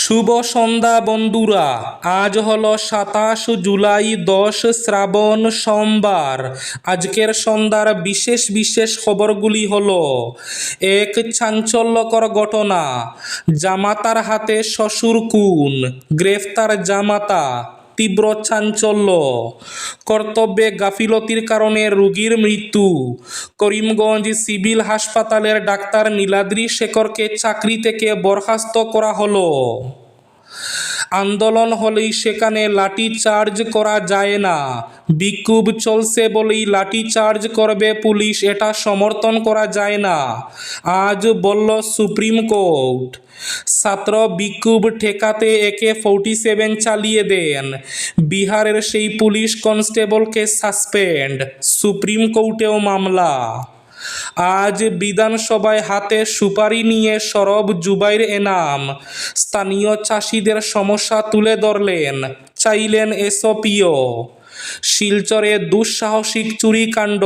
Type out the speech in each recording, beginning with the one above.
শুভ সন্ধ্যা বন্ধুরা, আজ হলো 27 জুলাই, 10 শ্রাবণ, সোমবার। আজকের সন্ধ্যার বিশেষ বিশেষ খবরগুলি হলো: এক চাঞ্চল্যকর ঘটনা, জামাতার হাতে শ্বশুর খুন, গ্রেফতার জামাতা, তীব্র চাঞ্চল্য। কর্তব্যে গাফিলতির কারণে রোগীর মৃত্যু, করিমগঞ্জ সিভিল হাসপাতালের ডাক্তার নীলাদ্রি শেখরকে চাকরি থেকে বরখাস্ত করা হলো। আন্দোলন হলেই সেখানে লাঠি চার্জ করা যায় না, বিক্ষোভ চলছে বলেই লাঠি চার্জ করবে পুলিশ, এটা সমর্থন করা যায় না, আজ বলল সুপ্রিম কোর্ট। ছাত্র বিক্ষোভ ঠেকাতে AK-47 চালিয়ে দেন, বিহারের সেই পুলিশ কনস্টেবলকে সাসপেন্ড, সুপ্রিম কোর্টেও মামলা। আজ বিধানসভায় হাতে সুপারি নিয়ে সরব জুবাইর এনাম, স্থানীয় চাষিদের সমস্যা তুলে ধরলেন, চাইলেন SOPও। শিলচরে দুঃসাহসিক চুরিকাণ্ড,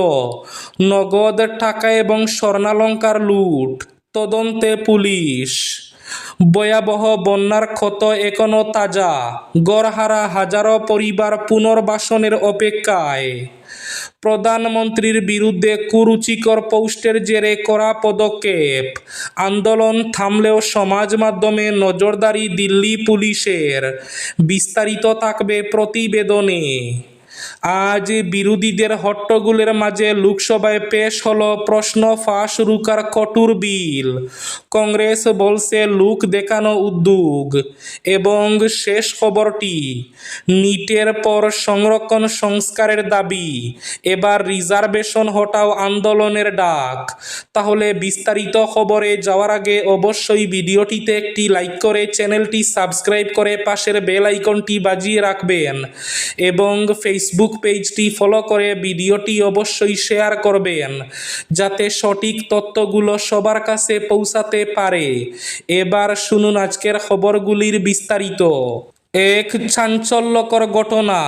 নগদ টাকা এবং স্বর্ণালংকার লুট, তদন্তে পুলিশ। ভয়াবহ বন্যার ক্ষত এখনো তাজা, গড়হারা হাজারো পরিবার পুনর্বাসনের অপেক্ষায়। প্রধানমন্ত্রীর বিরুদ্ধে কুরুচিকর পোস্টের জেরে কড়া পদক্ষেপ, আন্দোলন থামলেও সমাজ মাধ্যমে নজরদারি দিল্লি পুলিশের। বিস্তারিত থাকবে প্রতিবেদনে। আজ বিরোধীদের হট্টগোলের মাঝে লোকসভায় পেশ হলো প্রশ্ন ফাঁস রুখার কঠোর বিল। কংগ্রেস বলছে লোক দেখানো উদ্যোগ। এবং শেষ খবরটি, নিটের পর সংরক্ষণ সংস্কারের দাবি, এবার রিজার্ভেশন হটাও আন্দোলনের ডাক। তাহলে বিস্তারিত খবরে যাওয়ার আগে অবশ্যই ভিডিওটিতে একটি লাইক করে চ্যানেলটি সাবস্ক্রাইব করে পাশের বেল আইকনটি বাজিয়ে রাখবেন এবং ফেসবুক পেজটি ফলো করে ভিডিওটি অবশ্যই শেয়ার করবেন যাতে সঠিক তথ্যগুলো সবার কাছে পৌঁছাতে পারে। এবার শুনুন আজকের খবরগুলির বিস্তারিত। এক চাঞ্চল্যকর ঘটনা,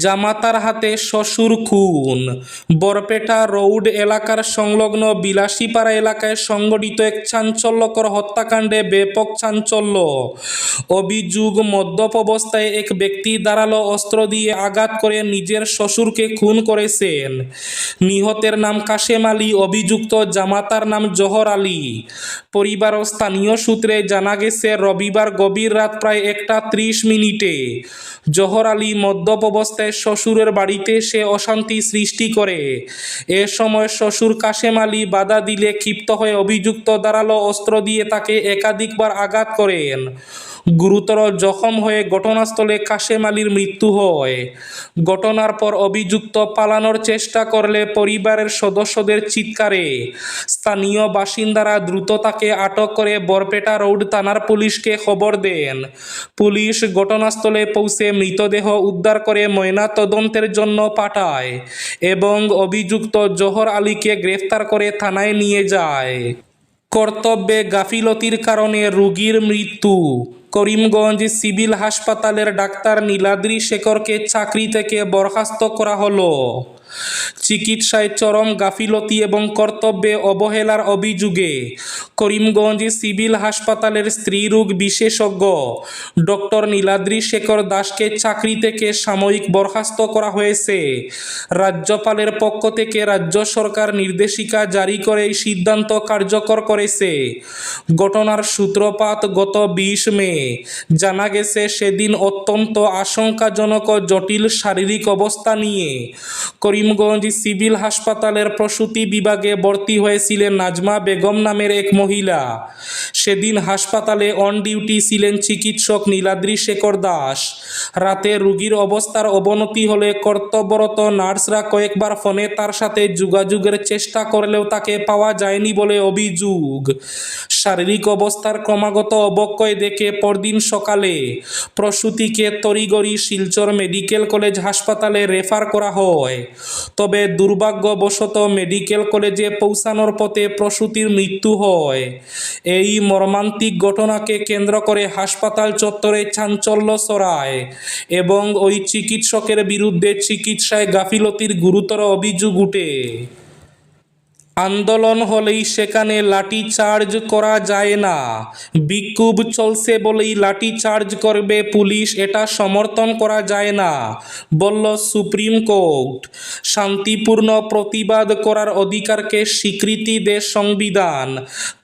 জামাতার হাতে শ্বশুর খুন। বরপেটা রোড এলাকার সংলগ্ন বিলাসীপাড়া এলাকায় সংঘটিত এক চাঞ্চল্যকর হত্যাকাণ্ডে ব্যাপক চাঞ্চল্য। অভিযোগ, মদ্যপ অবস্থায় এক ব্যক্তি ধারালো অস্ত্র দিয়ে আঘাত করে নিজের শ্বশুরকে খুন করেছেন। নিহতের নাম কাশেম আলী, অভিযুক্ত জামাতার নাম জহর আলী। পরিবার ও স্থানীয় সূত্রে জানা গেছে, রবিবার গভীর রাত প্রায় 1:30 জহর আলী মদ্যপ অবস্থায় শ্বশুরের বাড়িতে সে অশান্তি সৃষ্টি করে। এ সময় শ্বশুর কাশেম আলী বাধা দিলে ক্ষিপ্ত হয়ে অভিযুক্ত ধারালো অস্ত্র দিয়ে তাকে একাধিকবার আঘাত করেন। গুরুতর জখম হয়ে ঘটনাস্থলে কাশেম আলীর মৃত্যু হয়। ঘটনার পর অভিযুক্ত পালানোর চেষ্টা করলে পরিবারের সদস্যদের চিৎকারে স্থানীয় বাসিন্দারা দ্রুত তাকে আটক করে বরপেটা রোড থানার পুলিশকে খবর দেন। পুলিশ ঘটনাস্থলে পৌঁছে মৃতদেহ উদ্ধার করে ময়নাতদন্তের জন্য পাঠায় এবং অভিযুক্ত জহর আলীকে গ্রেফতার করে থানায় নিয়ে যায়। কর্তব্যে গাফিলতির কারণে রোগীর মৃত্যু। করিমগঞ্জ সিভিল হাসপাতালের ডাক্তার নীলাদ্রি শেখরকে চাকরি থেকে বরখাস্ত করা হলো। চিকিৎসায় চরম গাফিলতি এবং কর্তব্যে অবহেলার অভিযোগে করিমগঞ্জ সিভিল হাসপাতালের স্ত্রীরোগ বিশেষজ্ঞ ডক্টর নীলাদ্রি শেখর দাসকে চাকরি থেকে সাময়িক বরখাস্ত করা হয়েছে। রাজ্যপালের পক্ষ থেকে রাজ্য সরকার নির্দেশিকা জারি করে এই সিদ্ধান্ত কার্যকর করেছে। ঘটনার সূত্রপাত গত 20 মে। জানা গেছে, সেদিন অত্যন্ত আশঙ্কাজনক ও জটিল শারীরিক অবস্থা নিয়ে করিমগঞ্জ সিভিল হাসপাতালের প্রসূতি বিভাগে ভর্তি হয়েছিলেন নাজমা বেগম নামের এক মহিলা। সেদিন হাসপাতালে অন ডিউটি ছিলেন চিকিৎসক নীলাদ্রি শেখর দাস। রাতে রোগীর অবস্থার অবনতি হলে কর্তব্যরত নার্সরা কয়েকবার ফোনে তার সাথে যোগাযোগের চেষ্টা করলেও তাকে পাওয়া যায়নি বলে অভিযোগ। শারীরিক অবস্থার ক্রমাগত অবক্ষয় দেখে পরদিন সকালে প্রসূতিকে তড়িঘড়ি শিলচর মেডিকেল কলেজ হাসপাতালে রেফার করা হয়। তবে দুর্ভাগ্যবশত মেডিকেল কলেজে পৌঁছানোর পথে প্রসূতির মৃত্যু হয়। এই মর্মান্তিক ঘটনাকে কেন্দ্র করে হাসপাতাল চত্বরে চাঞ্চল্য ছড়ায় এবং ওই চিকিৎসকের বিরুদ্ধে চিকিৎসায় গাফিলতির গুরুতর অভিযোগ উঠে। আন্দোলন হলেই সেখানে লাঠিচার্জ করা যায় না, বিক্ষোভ চলছে বলেই লাঠিচার্জ করবে পুলিশ এটা সমর্থন করা যায় না, বলল সুপ্রিম কোর্ট। শান্তিপূর্ণ প্রতিবাদ করার অধিকারকে স্বীকৃতি দেয় সংবিধান,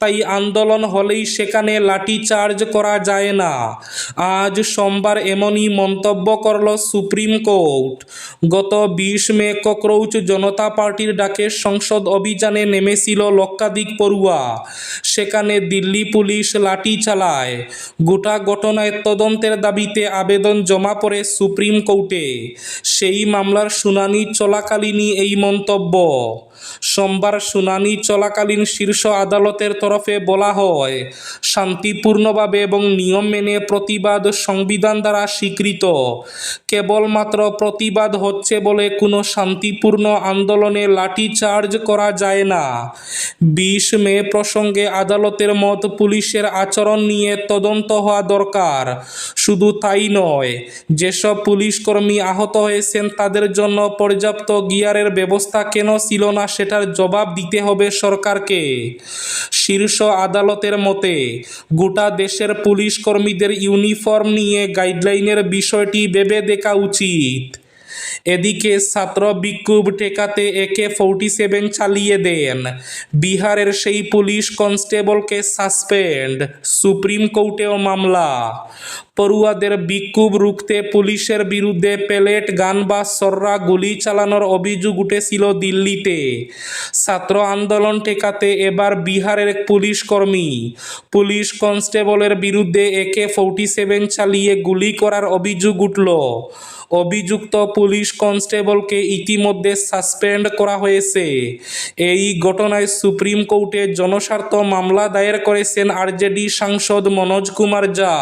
তাই আন্দোলন হলেই সেখানে লাঠিচার্জ করা যায় না। আজ সোমবার এমনই মন্তব্য করল সুপ্রিম কোর্ট। গত 20 মে ককরোচ জনতা পার্টির ডাকে সংসদ অভিযানে নেমেছিল লক্ষাধিক পড়ুয়া। সেখানে দিল্লি পুলিশ লাঠি চালায়। গোটা ঘটনায় তদন্তের দাবিতে আবেদন জমা পড়ে সুপ্রিম কোর্টে। সেই মামলার শুনানি চলাকালীনই এই মন্তব্য। সোমবার শুনানি চলাকালীন শীর্ষ আদালতের তরফে বলা হয়, শান্তিপূর্ণভাবে এবং নিয়ম মেনে প্রতিবাদ সংবিধান দ্বারা স্বীকৃত। কেবলমাত্র প্রতিবাদ হচ্ছে বলে কোনো শান্তিপূর্ণ আন্দোলনে লাঠিচার্জ করা যায় না। 20 মে প্রসঙ্গে আদালতের মত, পুলিশের আচরণ নিয়ে তদন্ত হওয়া দরকার। শুধু তাই নয়, যেসব পুলিশ কর্মী আহত হয়েছেন তাদের জন্য পর্যাপ্ত গিয়ারের ব্যবস্থা কেন ছিল না সেটার জবাব দিতে হবে সরকারকে। শীর্ষ আদালতের মতে, গোটা দেশের পুলিশ কর্মীদের ইউনিফর্ম নিয়ে গাইডলাইনের বিষয়টি ভেবে দেখা উচিত। এদিকে ছাত্র বিক্ষোভ ঠেকাতে AK-47 চালিয়ে দেন বিহারের সেই পুলিশ কনস্টেবলকে সাসপেন্ড, সুপ্রিম কোর্টেও মামলা। পড়ুয়াদের বিক্ষোভ রুখতে পুলিশের বিরুদ্ধে পেলেট গান বা সররা গুলি চালানোর অভিযোগ উঠেছিল দিল্লিতে। ছাত্র আন্দোলন ঠেকাতে এবার বিহারের এক পুলিশ কর্মী পুলিশ কনস্টেবলের বিরুদ্ধে AK-47 চালিয়ে গুলি করার অভিযোগ উঠল। অভিযুক্ত পুলিশ কনস্টেবলকে ইতিমধ্যে সাসপেন্ড করা হয়েছে। এই ঘটনায় সুপ্রিম কোর্টে জনস্বার্থ মামলা দায়ের করেছেন RJD সাংসদ মনোজ কুমার ঝা।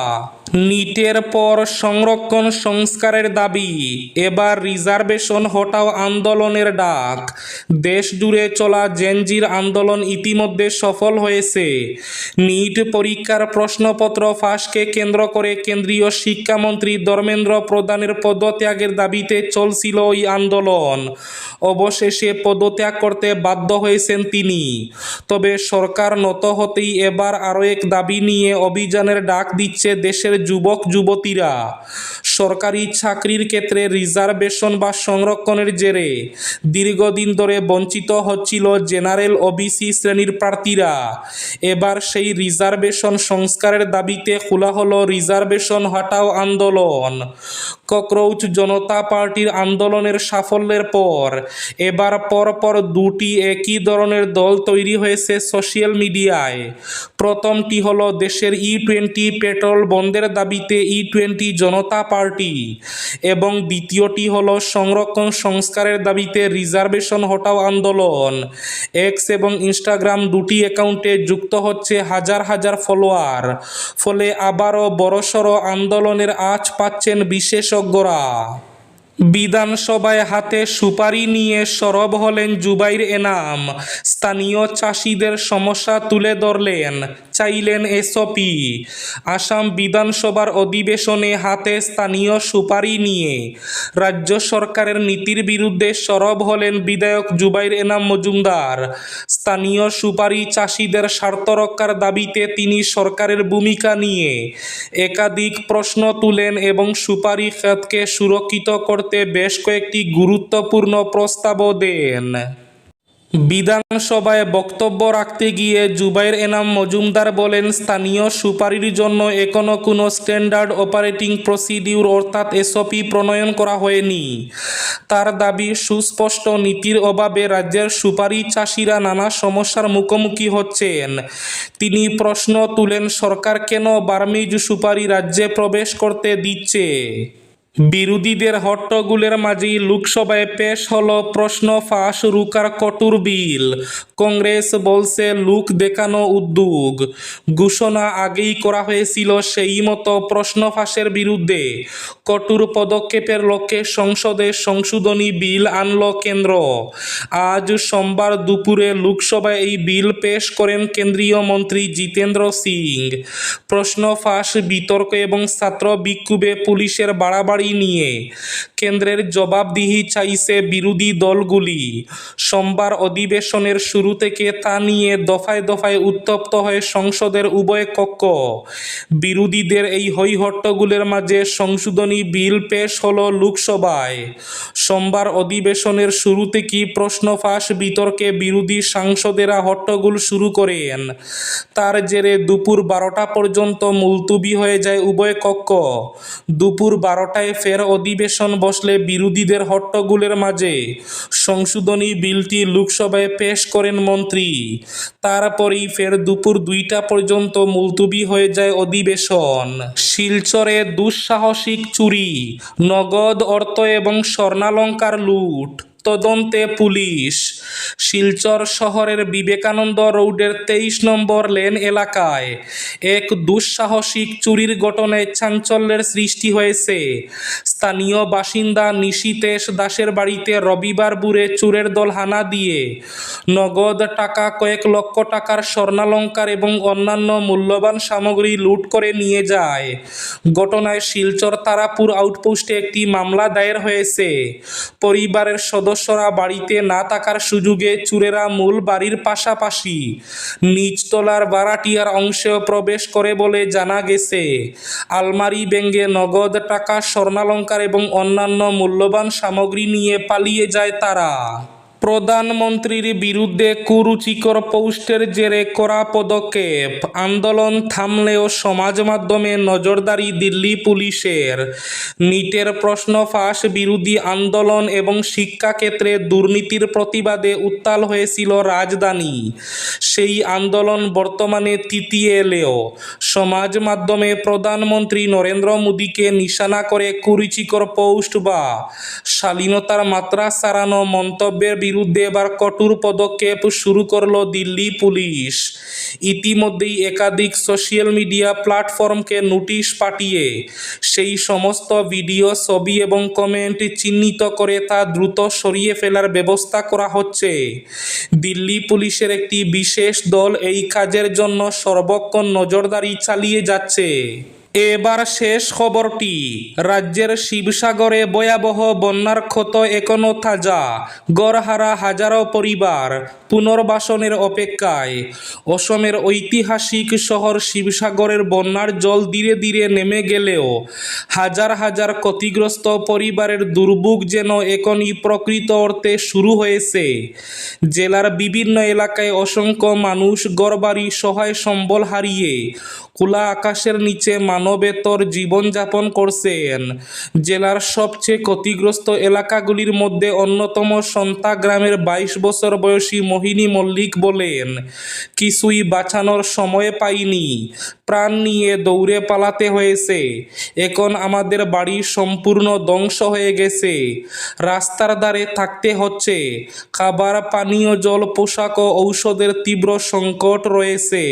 নিটের পর সংরক্ষণ সংস্কারের দাবি, এবার রিজার্ভেশন হটাও আন্দোলনের ডাক। দেশ জুড়ে চলা জেনজির আন্দোলন ইতিমধ্যে সফল হয়েছে। নিট পরীক্ষার প্রশ্নপত্র ফাঁসকে কেন্দ্র করে কেন্দ্রীয় শিক্ষামন্ত্রী ধর্মেন্দ্র প্রধানের পদত্যাগের দাবিতে চলছিল ওই আন্দোলন। অবশেষে পদত্যাগ করতে বাধ্য হয়েছেন তিনি। তবে সরকার নত হতেই এবার আরও এক দাবি নিয়ে অভিযানের ডাক দিচ্ছে দেশের যুবক যুবতীরা। সরকারি চাকরির ক্ষেত্রে রিজার্ভেশন বা সংরক্ষণের জেরে দীর্ঘদিন ধরে বঞ্চিত হচ্ছিল জেনারেল OBC শ্রেণীর প্রার্থীরা। এবার সেই রিজার্ভেশন সংস্কারের দাবিতে খোলা হলো রিজার্ভেশন হটাও আন্দোলন। ককরোচ জনতা পার্টির আন্দোলনের সাফল্যের পর এবার পরপর দুটি একই ধরনের দল তৈরি হয়েছে সোশ্যাল মিডিয়ায়। প্রথমটি হলো দেশের E20 পেট্রোল বন্ধের দাবিতে E20 জনতা পার্টি এবং দ্বিতীয়টি হলো সংরক্ষণ সংস্কারের দাবিতে রিজার্ভেশন হটাও আন্দোলন। X এবং ইনস্টাগ্রাম দুটি অ্যাকাউন্টে যুক্ত হচ্ছে হাজার হাজার ফলোয়ার। ফলে আবারও বড়সড় আন্দোলনের আঁচ পাচ্ছেন বিশেষজ্ঞরা। বিধানসভায় হাতে সুপারি নিয়ে সরব হলেন জুবাইর এনাম। স্থানীয় চাষিদের সমস্যা তুলে ধরলেন, চাইলেন SOP। আসাম বিধানসভার অধিবেশনে হাতে স্থানীয় সুপারি নিয়ে রাজ্য সরকারের নীতির বিরুদ্ধে সরব হলেন বিধায়ক জুবাইর এনাম মজুমদার। স্থানীয় সুপারি চাষিদের স্বার্থ রক্ষার দাবিতে তিনি সরকারের ভূমিকা নিয়ে একাধিক প্রশ্ন তুলেন এবং সুপারি খাতকে সুরক্ষিত করতে বেশ কয়েকটি গুরুত্বপূর্ণ প্রস্তাবও দেন। বিধানসভায় বক্তব্য রাখতে গিয়ে জুবাইর এনাম মজুমদার বলেন, স্থানীয় সুপারির জন্য এখনও কোনো স্ট্যান্ডার্ড অপারেটিং প্রসিডিউর অর্থাৎ SOP প্রণয়ন করা হয়নি। তার দাবি, সুস্পষ্ট নীতির অভাবে রাজ্যের সুপারি চাষিরা নানা সমস্যার মুখোমুখি হচ্ছেন। তিনি প্রশ্ন তুলেন, সরকার কেন বার্মিজ সুপারি রাজ্যে প্রবেশ করতে দিচ্ছে? বিরোধীদের হট্টগোলের মাঝেই লোকসভায় পেশ হলো প্রশ্ন ফাঁস রুখার কঠোর বিল। কংগ্রেস বলছে লোক দেখানো উদ্যোগ। ঘোষণা আগেই করা হয়েছিল, সেই মতো প্রশ্ন ফাঁসের বিরুদ্ধে কঠোর পদক্ষেপের লক্ষ্যে সংসদে সংশোধনী বিল আনল কেন্দ্র। আজ সোমবার দুপুরে লোকসভায় এই বিল পেশ করেন কেন্দ্রীয় মন্ত্রী জিতেন্দ্র সিং। প্রশ্ন ফাঁস, বিতর্ক এবং ছাত্র বিক্ষোভে পুলিশের বাড়াবাড়ি বিষয় নিয়ে কেন্দ্রের জবাবদিহি চাইছে বিরোধী দলগুলি। সোমবার অধিবেশনের শুরু থেকে তা নিয়ে দফায় দফায় উত্তপ্ত হয়ে সংসদের উভয় কক্ষ। বিরোধীদের এই হইহট্টগোলের মাঝে সংশোধনী বিল পেশ হল লোকসভায়। সোমবার অধিবেশনের শুরু থেকেই প্রশ্ন ফাঁস বিতর্কে বিরোধী সাংসদেরা হট্টগোল শুরু করেন। তার জেরে দুপুর 12টা পর্যন্ত মুলতবি হয়ে যায় উভয় কক্ষ। দুপুর 12টায় ফের অধিবেশন বসলে বিরোধীদের হট্টগোলের মাঝে সংশোধনী বিলটি লোকসভায় পেশ করেন মন্ত্রী। তারপরেই ফের দুপুর 2টা পর্যন্ত মুলতবি হয়ে যায় অধিবেশন। শিলচরে দুঃসাহসিক চুরি, নগদ অর্থ এবং স্বর্ণালংকার লুট, তদন্তে পুলিশ। শিলচর শহরের বিবেকানন্দ রোডের 23 নম্বর লেন এলাকায় এক দুঃসাহসিক চুরির ঘটনায় চাঞ্চল্যের সৃষ্টি হয়েছে। স্থানীয় বাসিন্দা নিশীতেশ দাসের বাড়িতে রবিবার ভোরে চোরের দল হানা দিয়ে নগদ টাকা, কয়েক লক্ষ টাকার স্বর্ণালংকার এবং অন্যান্য মূল্যবান সামগ্রী লুট করে নিয়ে যায়। ঘটনায় শিলচর তারাপুর আউটপোস্টে একটি মামলা দায়ের হয়েছে। পরিবারের সদস্যরা বাড়িতে না থাকার সুযোগে চোরেরা মূল বাড়ির পাশাপাশি নিচতলার ভাড়াটিয়ার অংশেও প্রবেশ করে বলে জানা গেছে। আলমারি ভেঙে নগদ টাকা, স্বর্ণালংকার এবং অন্যান্য মূল্যবান সামগ্রী নিয়ে পালিয়ে যায় তারা। প্রধানমন্ত্রীর বিরুদ্ধে কুরুচিকর পোস্টের জেরে কড়া পদক্ষেপ, আন্দোলন থামলেও সমাজ মাধ্যমে নজরদারি দিল্লি পুলিশের। নিটের প্রশ্ন ফাঁস বিরোধী আন্দোলন এবং শিক্ষাক্ষেত্রে দুর্নীতির প্রতিবাদে উত্তাল হয়েছিল রাজধানী। সেই আন্দোলন বর্তমানে তৃতীয় এলেও সমাজ মাধ্যমে প্রধানমন্ত্রী নরেন্দ্র মোদীকে নিশানা করে কুরুচিকর পোস্ট বা শালীনতার মাত্রা ছাড়ানো মন্তব্যের বিরুদ্ধে এবার কঠোর পদক্ষেপ শুরু করল দিল্লি পুলিশ। ইতিমধ্যেই একাধিক সোশ্যাল মিডিয়া প্ল্যাটফর্মকে নোটিশ পাঠিয়ে সেই সমস্ত ভিডিও, ছবি এবং কমেন্ট চিহ্নিত করে তা দ্রুত সরিয়ে ফেলার ব্যবস্থা করা হচ্ছে। দিল্লি পুলিশের একটি বিশেষ দল এই কাজের জন্য সর্বক্ষণ নজরদারি চালিয়ে যাচ্ছে। এবার শেষ খবরটি। রাজ্যের শিবসাগরে ভয়াবহ বন্যার ক্ষত এখনো তাজা। গড়হারা হাজারো পরিবার পুনর্বাসনের অপেক্ষায়। অসমের ঐতিহাসিক শহর শিবসাগরের বন্যার জল ধীরে ধীরে নেমে গেলেও হাজার হাজার ক্ষতিগ্রস্ত পরিবারের দুর্ভোগ যেন এখনই প্রকৃত অর্থে শুরু হয়েছে। জেলার বিভিন্ন এলাকায় অসংখ্য মানুষ ঘরবাড়ি, সহায় সম্বল হারিয়ে খোলা আকাশের নিচে মানবেতর জীবনযাপন করছেন। জেলার সবচেয়ে ক্ষতিগ্রস্ত এলাকাগুলির মধ্যে অন্যতম সন্তা গ্রামের 22 বছর বয়সী মোহিনী মল্লিক বলেন, কিছুই বাঁচানোর সময় পাইনি, প্রাণ নিয়ে দৌড়ে পালাতে হয়েছে। এখন আমাদের বাড়ি সম্পূর্ণ ধ্বংস হয়ে গেছে, রাস্তার ধারে থাকতে হচ্ছে, খাবার, পানীয় জল, পোশাক ও ঔষধের তীব্র সংকট রয়েছে।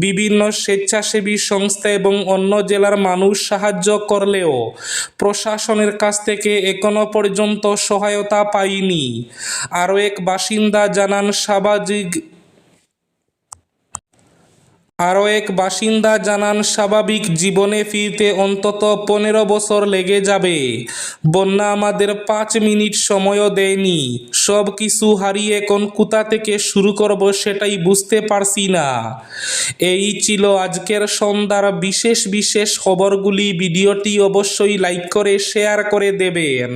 বিভিন্ন স্বেচ্ছাসেবী সংস্থা এবং অন্য জেলার মানুষ সাহায্য করলেও প্রশাসনের কাছ থেকে এখনো পর্যন্ত সহায়তা পাইনি। আরও এক বাসিন্দা জানান স্বাভাবিক জীবনে ফিরতে অন্তত 15 বছর লেগে যাবে। বন্যা আমাদের 5 মিনিট সময়ও দেয়নি। সব কিছু হারিয়ে এখন কোথা থেকে শুরু করব সেটাই বুঝতে পারছি না। এই ছিল আজকের সন্ধ্যার বিশেষ খবরগুলি। ভিডিওটি অবশ্যই লাইক করে শেয়ার করে দেবেন।